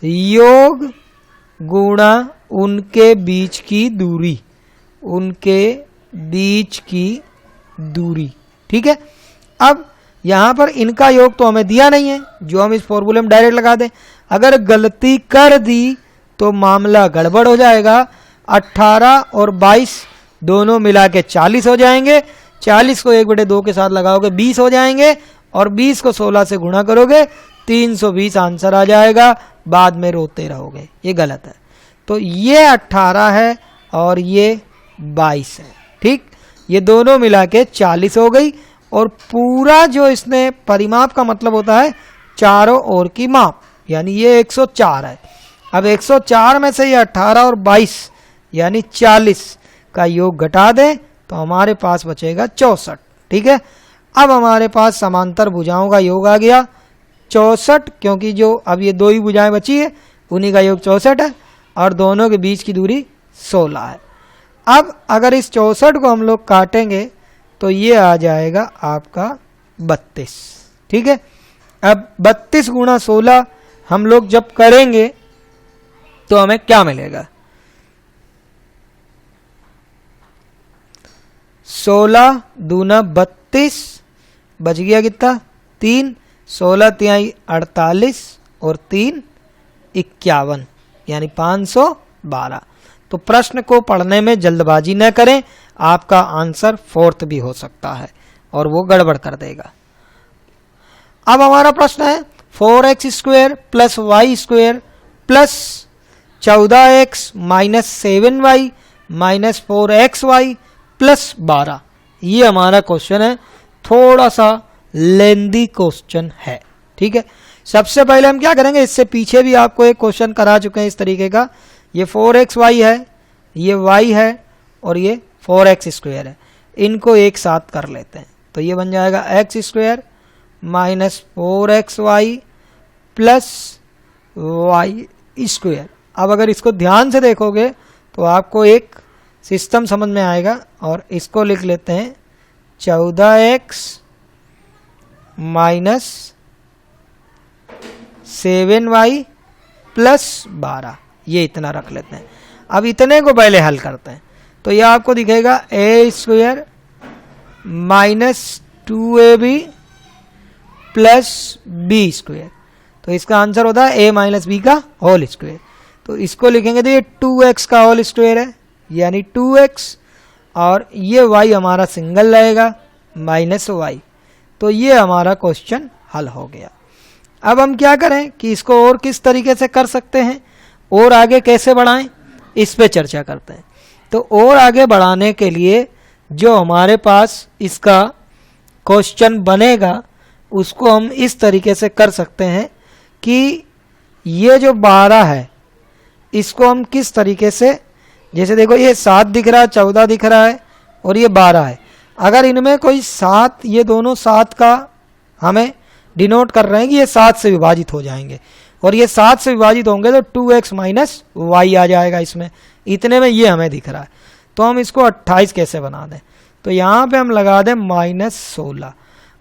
योग गुणा उनके बीच की दूरी, उनके बीच की दूरी। ठीक है। अब यहाँ पर इनका योग तो हमें दिया नहीं है, जो हम इस फॉर्मूले में डायरेक्ट लगा दें। अगर गलती कर दी तो मामला गड़बड़ हो जाएगा। 18 और 22 दोनों मिला के 40 हो जाएंगे। 40 को 1/2 के साथ लगाओगे 20 हो जाएंगे और 20 को 16 से गुणा करोगे 320 आंसर आ जाएगा। बाद में रोते रहोगे, ये गलत है। तो ये 18 है और ये 22 है। ठीक, ये दोनों मिला के 40 हो गई। और पूरा जो इसने परिमाप का मतलब होता है चारों ओर की माप, यानी ये 104 है। अब 104 में से ये 18 और 22 यानी 40 का योग घटा दें तो हमारे पास बचेगा 64। ठीक है, अब हमारे पास समांतर भुजाओं का योग आ गया 64, क्योंकि जो अब ये दो ही भुजाएं बची है उन्हीं का योग 64 है और दोनों के बीच की दूरी 16 है। अब अगर इस 64 को हम लोग काटेंगे तो ये आ जाएगा आपका 32। ठीक है, अब 32 गुणा 16 हम लोग जब करेंगे तो हमें क्या मिलेगा, 16 दूना 32, बच गया कितना 3, 16 तिहाई 48 और 3 51, यानी 512। तो प्रश्न को पढ़ने में जल्दबाजी न करें, आपका आंसर 4th भी हो सकता है और वो गड़बड़ कर देगा। अब हमारा प्रश्न है 4x square plus y square plus 14x minus 7y minus 4xy plus 12। ये हमारा क्वेश्चन है, थोड़ा सा लेंदी क्वेश्चन है। ठीक है, सबसे पहले हम क्या करेंगे, इससे पीछे भी आपको एक क्वेश्चन करा चुके हैं इस तरीके का। ये 4xy है, ये y है और ये 4x स्क्वायर है, इनको एक साथ कर लेते हैं तो ये बन जाएगा x square minus 4xy plus y square. अब अगर इसको ध्यान से देखोगे तो आपको एक सिस्टम समझ में आएगा और इसको लिख लेते हैं 14x माइनस 7y प्लस 12, ये इतना रख लेते हैं। अब इतने को पहले हल करते हैं तो ये आपको दिखेगा a square minus 2ab plus b square, तो इसका आंसर होता है a माइनस बी का होल स्क्वायर। तो इसको लिखेंगे तो ये 2x का होल स्क्वायर है यानी 2x, और ये y हमारा सिंगल रहेगा माइनस y। तो ये हमारा क्वेश्चन हल हो गया। अब हम क्या करें कि इसको और किस तरीके से कर सकते हैं और आगे कैसे बढ़ाएं, इस पे चर्चा करते हैं। तो और आगे बढ़ाने के लिए जो हमारे पास इसका क्वेश्चन बनेगा उसको हम इस तरीके से कर सकते हैं कि ये जो 12 है इसको हम किस तरीके से, जैसे देखो ये 7 दिख रहा है, 14 दिख रहा है और ये 12 है। अगर इनमें कोई 7, ये दोनों 7 का हमें डिनोट कर रहे हैं कि ये 7 से विभाजित हो जाएंगे और ये 7 से विभाजित होंगे तो 2x माइनस वाई आ जाएगा इसमें, इतने में ये हमें दिख रहा है। तो हम इसको 28 कैसे बना दें, तो यहाँ पे हम लगा दें -16।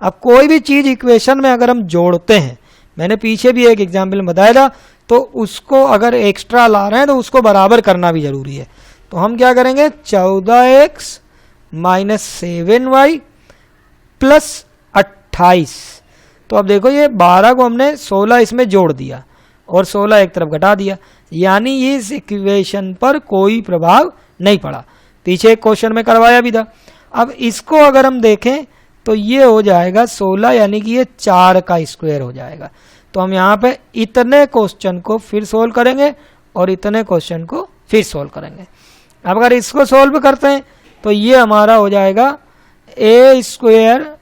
अब कोई भी चीज़ इक्वेशन में अगर हम जोड़ते हैं, मैंने पीछे भी एक एग्जाम्पल में बताया था, तो उसको अगर एक्स्ट्रा ला रहे हैं तो उसको बराबर करना भी जरूरी है। तो हम क्या करेंगे 14x माइनस 7y प्लस 28। तो अब देखो ये 12 को हमने 16 इसमें जोड़ दिया और 16 एक तरफ घटा दिया, यानी इस इक्वेशन पर कोई प्रभाव नहीं पड़ा। पीछे एक क्वेश्चन में करवाया भी था। अब इसको अगर हम देखें तो ये हो जाएगा 16, यानी कि ये 4 का स्क्वायर हो जाएगा। तो हम यहाँ पे इतने क्वेश्चन को फिर सोल्व करेंगे और इतने क्वेश्चन को फिर सोल्व करेंगे। अब अगर इसको सोल्व करते हैं तो ये हमारा हो जाएगा a square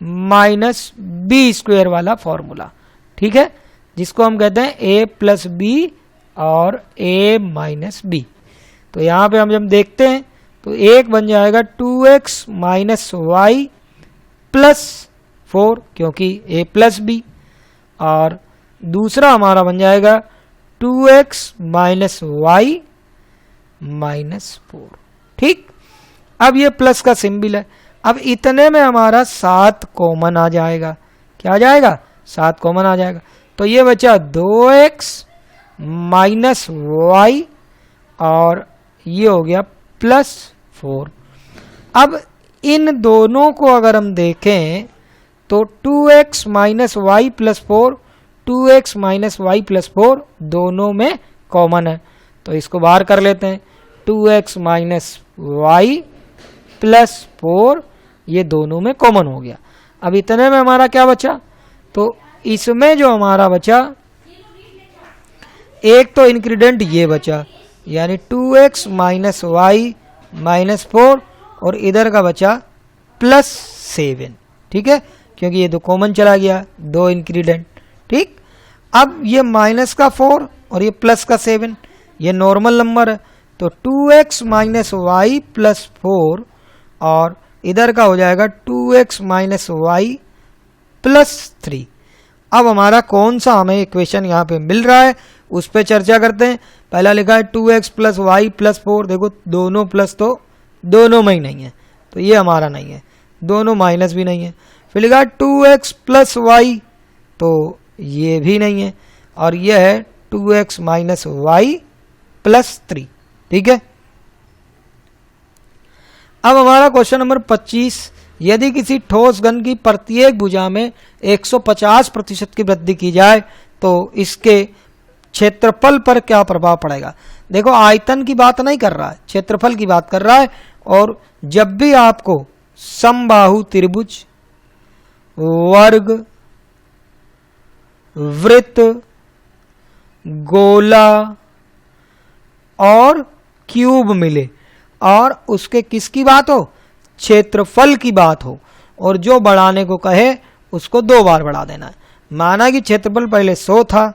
minus b square वाला फॉर्मूला। ठीक है, जिसको हम कहते हैं a प्लस बी और a माइनस बी। तो यहाँ पे हम जब देखते हैं तो एक बन जाएगा 2x माइनस वाई प्लस 4, क्योंकि a प्लस बी, और दूसरा हमारा बन जाएगा 2x माइनस वाई माइनस 4। ठीक, अब ये प्लस का सिंबल है। अब इतने में हमारा 7 कॉमन आ जाएगा। क्या आ जाएगा, 7 कॉमन आ जाएगा। तो ये बचा 2x माइनस वाई और ये हो गया प्लस 4। अब इन दोनों को अगर हम देखें तो 2x minus y plus 4, 2x minus y plus 4 दोनों में कॉमन है, तो इसको बाहर कर लेते हैं। 2x माइनस वाई प्लस 4 ये दोनों में कॉमन हो गया। अब इतने में हमारा क्या बचा, तो इसमें जो हमारा बचा, एक तो इंक्रीडेंट ये बचा यानी 2x माइनस वाई माइनस 4 और इधर का बचा प्लस 7। ठीक है, क्योंकि ये दो कॉमन चला गया, दो इंक्रीडेंट। ठीक, अब ये माइनस का 4 और ये प्लस का 7, ये नॉर्मल नंबर है तो 2x माइनस वाई प्लस 4 और इधर का हो जाएगा 2x माइनस वाई प्लस 3। अब हमारा कौन सा हमें इक्वेशन यहाँ पे मिल रहा है उस पर चर्चा करते हैं। पहला लिखा है 2x प्लस वाई प्लस 4, देखो दोनों प्लस तो दोनों में ही नहीं है, तो ये हमारा नहीं है, दोनों माइनस भी नहीं है। फिर लिखा है 2x प्लस वाई, तो ये भी नहीं है, और ये है 2x माइनस वाई प्लस 3। ठीक है, अब हमारा क्वेश्चन नंबर 25, यदि किसी ठोस घन की प्रत्येक भुजा में 150% की वृद्धि की जाए तो इसके क्षेत्रफल पर क्या प्रभाव पड़ेगा। देखो आयतन की बात नहीं कर रहा है, क्षेत्रफल की बात कर रहा है। और जब भी आपको समबाहु त्रिभुज, वर्ग, वृत्त, गोला और क्यूब मिले और उसके किसकी बात हो, क्षेत्रफल की बात हो, और जो बढ़ाने को कहे उसको 2 बार बढ़ा देना है। माना कि क्षेत्रफल पहले 100 था,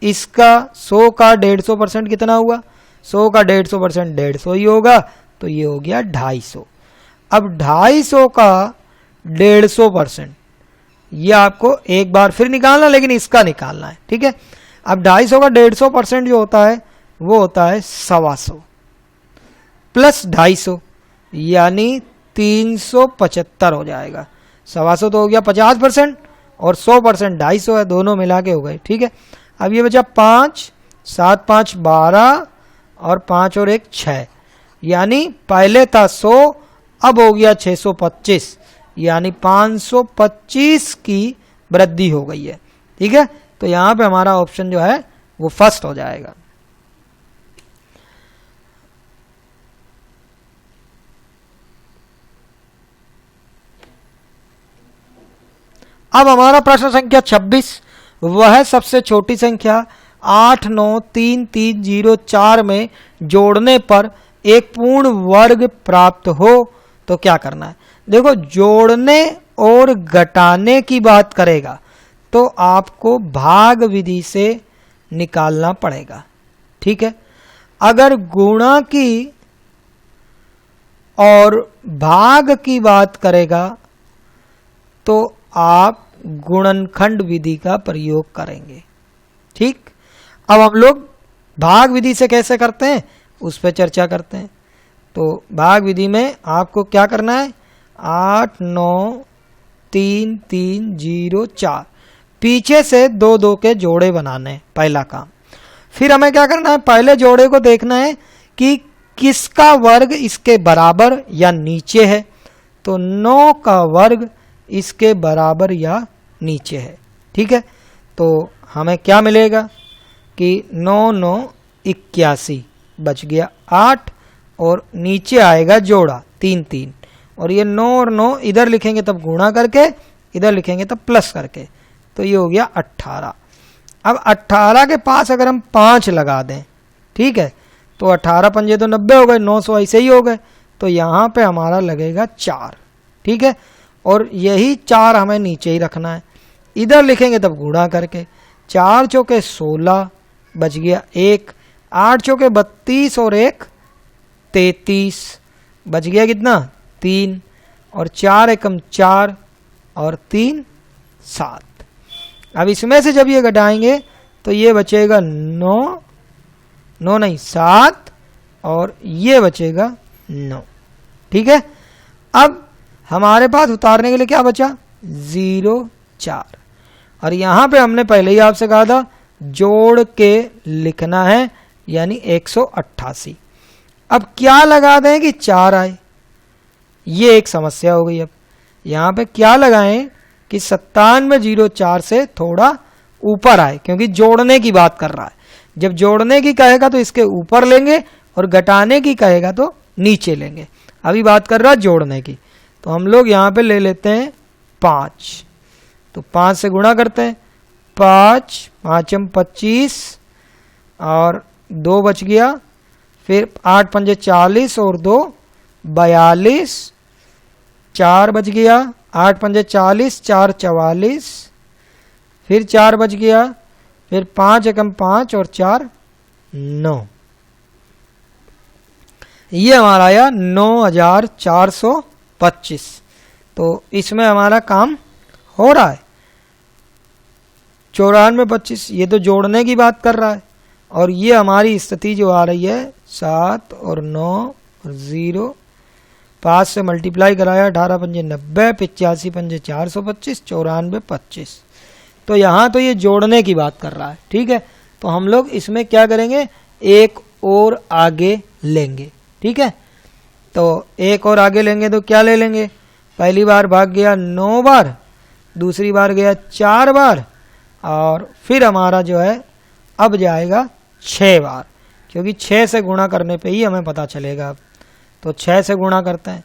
इसका 100 का 150% कितना हुआ, 100 का 150% 150 ही होगा, तो ये हो गया 250। अब 250 का 150% ये आपको एक बार फिर निकालना, लेकिन इसका निकालना है। ठीक है, अब 250 का 150% जो होता है वो होता है 125 प्लस 250 यानी 375 हो जाएगा। 125 तो हो गया 50% और 100% 250 है, दोनों मिला के हो गए। ठीक है, अब ये बचा 5, 7 5 12 और 5 और 1 6, यानी पहले था 100 अब हो गया 625, यानी 525 की वृद्धि हो गई है। ठीक है, तो यहाँ पे हमारा ऑप्शन जो है वो फर्स्ट हो जाएगा। अब हमारा प्रश्न संख्या 26, वह सबसे छोटी संख्या 893,304 में जोड़ने पर एक पूर्ण वर्ग प्राप्त हो तो क्या करना है। देखो जोड़ने और घटाने की बात करेगा तो आपको भाग विधि से निकालना पड़ेगा। ठीक है, अगर गुणा की और भाग की बात करेगा तो आप गुणनखंड विधि का प्रयोग करेंगे। ठीक, अब हम लोग भाग विधि से कैसे करते हैं उस पर चर्चा करते हैं। तो भाग विधि में आपको क्या करना है, 8 9 3 3 0 4 पीछे से 2 2 के जोड़े बनाने हैं, पहला काम। फिर हमें क्या करना है, पहले जोड़े को देखना है कि किसका वर्ग इसके बराबर या नीचे है, तो 9 का वर्ग इसके बराबर या नीचे है। ठीक है, तो हमें क्या मिलेगा कि 9 9 81 बच गया 8 और नीचे आएगा जोड़ा 3 3, और ये 9 और 9 इधर लिखेंगे तब गुणा करके, इधर लिखेंगे तब प्लस करके, तो ये हो गया 18। अब 18 के पास अगर हम 5 लगा दें, ठीक है, तो 18 पंजे तो 90 हो गए, 900 ऐसे ही हो गए, तो यहाँ पे हमारा लगेगा 4। ठीक है, और यही 4 हमें नीचे ही रखना है, इधर लिखेंगे तब गुणा करके, 4 चौके 16 बच गया 1, 8 चौके 32 और 1 33 बच गया कितना 3, और 4 एकम 4 और 3 7। अब इसमें से जब ये घटाएंगे तो ये बचेगा 9 9 नहीं 7 और ये बचेगा 9। ठीक है, अब हमारे पास उतारने के लिए क्या बचा 0 4, और यहाँ पे हमने पहले ही आपसे कहा था जोड़ के लिखना है, यानी 188। अब क्या लगा दें कि 4 आए, ये एक समस्या हो गई। अब यहाँ पे क्या लगाएं कि 9704 से थोड़ा ऊपर आए, क्योंकि जोड़ने की बात कर रहा है। जब जोड़ने की कहेगा तो इसके ऊपर लेंगे और घटाने की कहेगा तो नीचे लेंगे। अभी बात कर रहा है जोड़ने की, तो हम लोग यहाँ पे ले लेते हैं 5, तो 5 से गुणा करते हैं, 5 5 25 और 2 बच गया, फिर 8 पंजे 40 और 2 42, 4 बच गया, 8 पंजे 40 4 44, फिर 4 बच गया, फिर 5 एकम 5 और 4 9। ये हमारा आया 9425। तो इसमें हमारा काम हो रहा है। 9425 ये तो जोड़ने की बात कर रहा है, और ये हमारी स्थिति जो आ रही है 7 और 9 और 0, 5 से मल्टीप्लाई कराया, 18 पंजे 90, 85 पंजे 425, 94 25। तो यहाँ तो ये जोड़ने की बात कर रहा है, ठीक है। तो हम लोग इसमें क्या करेंगे, एक और आगे लेंगे, ठीक है। तो एक और आगे लेंगे तो क्या ले लेंगे, पहली बार भाग गया 9 बार, दूसरी बार गया 4 बार, और फिर हमारा जो है अब जाएगा 6 बार, क्योंकि 6 से गुणा करने पे ही हमें पता चलेगा। तो 6 से गुणा करते हैं,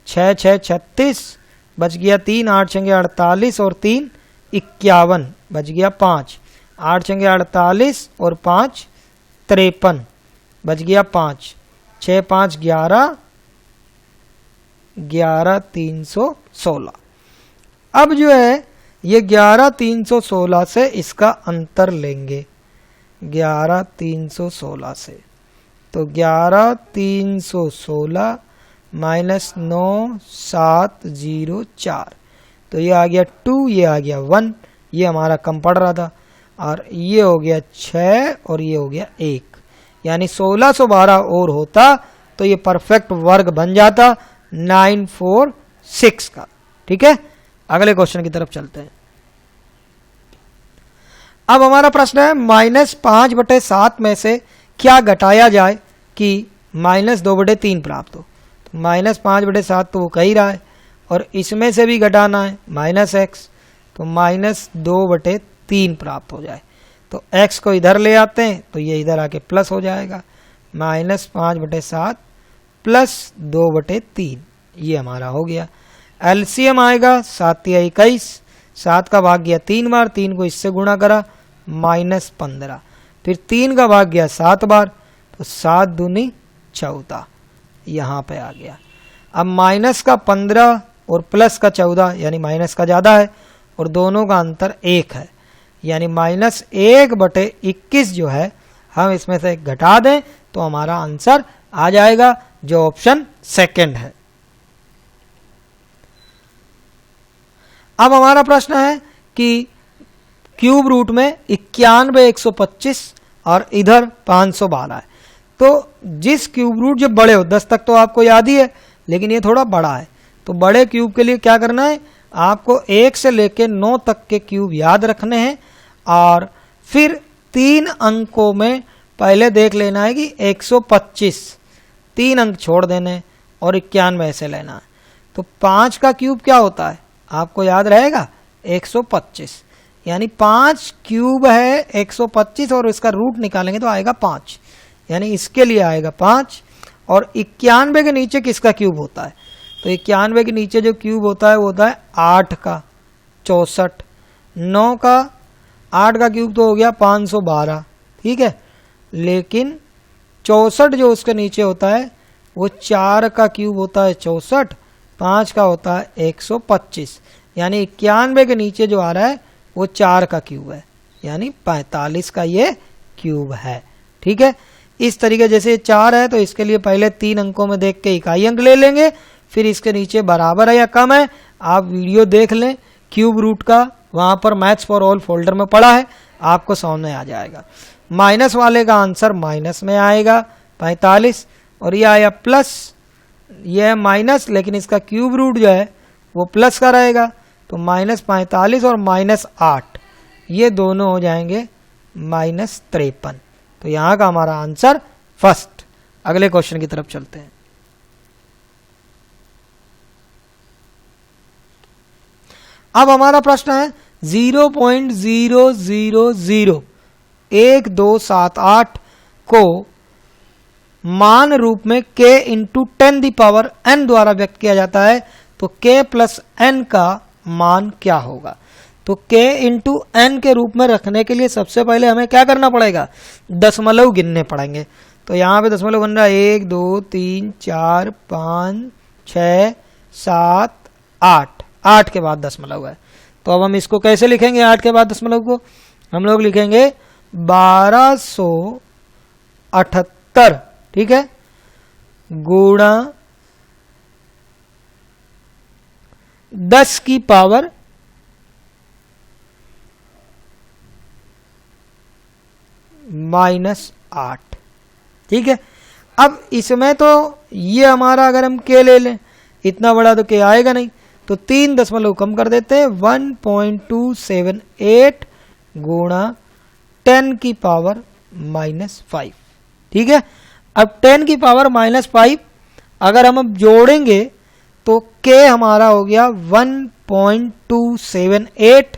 6 6 36, बच गया 3, 8 छंगे 48 और 3 51, बच गया 5, 8 छंगे 48 और 5 53, बच गया 5, 6 5 11, 11 316। अब जो है ये 11 316 से इसका अंतर लेंगे, 11 316 से। तो 11 316 माइनस 9 7 0 4, तो ये आ गया 2, ये आ गया 1, ये हमारा कम पड़ रहा था, और ये हो गया 6 और ये हो गया 1, यानी 1612 और होता तो ये परफेक्ट वर्ग बन जाता 946 का, ठीक है। अगले क्वेश्चन की तरफ चलते हैं। अब हमारा प्रश्न है -5/7 में से क्या घटाया जाए कि -2/3 प्राप्त हो। तो -5/7 तो वो कह ही रहा है, और इसमें से भी घटाना है -x, तो -2/3 प्राप्त हो जाए। तो x को इधर ले आते हैं तो ये इधर आके प्लस हो जाएगा, -5/7 प्लस 2/3, ये हमारा हो गया। एलसीएम आएगा 7 या 21, 7 का भाग गया 3 बार, 3 को इससे गुणा करा -15, फिर 3 का भाग गया 7 बार, तो 7 दूनी 14, यहाँ पे आ गया। अब माइनस का 15 और प्लस का 14, यानी माइनस का ज़्यादा है, और दोनों का अंतर 1 है, यानी -1/21 जो है हम इसमें से घटा दें तो हमारा आंसर आ जाएगा, जो ऑप्शन सेकंड है। अब हमारा प्रश्न है कि क्यूब रूट में 91 125 और इधर 512 है। तो जिस क्यूब रूट जो बड़े हो, 10 तक तो आपको याद ही है, लेकिन ये थोड़ा बड़ा है, तो बड़े क्यूब के लिए क्या करना है, आपको 1 से लेकर 9 तक के क्यूब याद रखने हैं, और फिर 3 अंकों में पहले देख लेना है कि 125, 3 अंक छोड़ देने, और 91 ऐसे लेना है। तो 5 का क्यूब क्या होता है, आपको याद रहेगा 125, यानी 5 क्यूब है 125, और इसका रूट निकालेंगे तो आएगा 5, यानी इसके लिए आएगा 5। और 91 के नीचे किसका क्यूब होता है, तो 91 के नीचे जो क्यूब होता है वो होता है 8 का 64, 9 का 8 का क्यूब तो हो गया 512, ठीक है। लेकिन 64 जो उसके नीचे होता है वो 4 का क्यूब होता है 64, 5 का होता है 125, यानी 91 के नीचे जो आ रहा है वो 4 का क्यूब है, यानी 45 का ये क्यूब है, ठीक है। इस तरीके जैसे 4 है तो इसके लिए पहले 3 अंकों में देख के इकाई अंक ले लेंगे, फिर इसके नीचे बराबर है या कम है, आप वीडियो देख लें क्यूब रूट का, वहाँ पर मैथ्स फॉर ऑल फोल्डर में पड़ा है, आपको समझ में आ जाएगा। माइनस वाले का आंसर माइनस में आएगा 45, और ये आया प्लस, ये है माइनस, लेकिन इसका क्यूब रूट जो है वो प्लस का रहेगा, तो -45 और -8 ये दोनों हो जाएंगे -53। तो यहाँ का हमारा आंसर फर्स्ट। अगले क्वेश्चन की तरफ चलते हैं। अब हमारा प्रश्न है 0.0001278 को मान रूप में k × 10⁻n द्वारा व्यक्त किया जाता है, तो k + n का मान क्या होगा। तो k × n के रूप में रखने के लिए सबसे पहले हमें क्या करना पड़ेगा, दशमलव गिनने पड़ेंगे। तो यहाँ पे दशमलव बन रहा है 1 2 3 4 5 6 7 8, 8 के बाद दशमलव है। तो अब हम इसको कैसे लिखेंगे, 8 के बाद दशमलव को हम लोग लिखेंगे 1278, ठीक है। गुणा 10 की पावर -8। ठीक है, अब इसमें तो ये हमारा अगर हम के ले लें, इतना बड़ा तो के आएगा नहीं, तो 3 दशमलव कम कर देते हैं, 1.278 गुणा 10 की पावर -5। ठीक है, अब 10 की पावर -5 अगर हम अब जोड़ेंगे तो के हमारा हो गया 1.278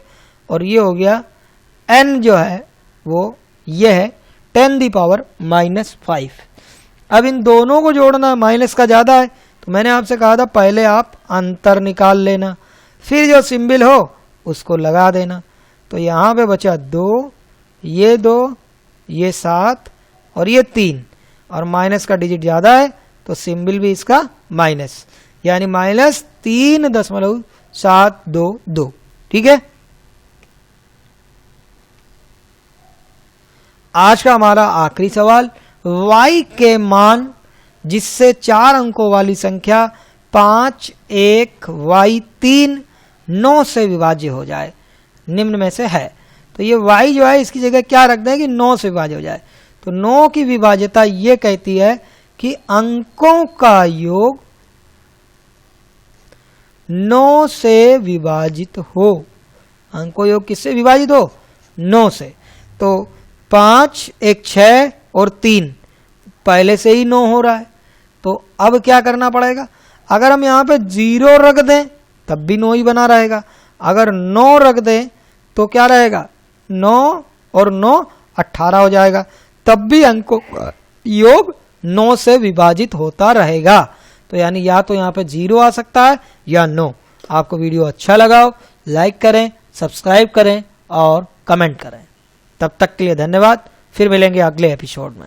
और ये हो गया n जो है वो ये है 10 दी पावर -5। अब इन दोनों को जोड़ना, माइनस का ज़्यादा है तो मैंने आपसे कहा था पहले आप अंतर निकाल लेना, फिर जो सिंबल हो उसको लगा देना। तो यहाँ पे बचा 2, ये 2, ये 7 और ये 3, और माइनस का डिजिट ज़्यादा है तो सिंबल भी इसका माइनस, यानी -3.722। ठीक है, आज का हमारा आखिरी सवाल, y के मान जिससे 4 अंकों वाली संख्या 5, 1, y3 9 से विभाज्य हो जाए निम्न में से है। तो ये y जो है इसकी जगह क्या रख दें कि 9 से विभाज्य हो जाए। तो 9 की विभाज्यता ये कहती है कि अंकों का योग 9 से विभाजित हो। अंकों योग किससे विभाजित हो? 9 से। तो 5, 1 6 और 3 पहले से ही 9 हो रहा है, तो अब क्या करना पड़ेगा? अगर हम यहाँ पे 0 रख दें तब भी 9 ही बना रहेगा, अगर 9 रख दें तो क्या रहेगा? 9 और 9 18 हो जाएगा, तब भी अंकों का योग 9 से विभाजित होता रहेगा। तो यानी या तो यहाँ पे 0 आ सकता है या 9। आपको वीडियो अच्छा लगा हो लाइक करें, सब्सक्राइब करें और कमेंट करें। तब तक के लिए धन्यवाद, फिर मिलेंगे अगले एपिसोड में।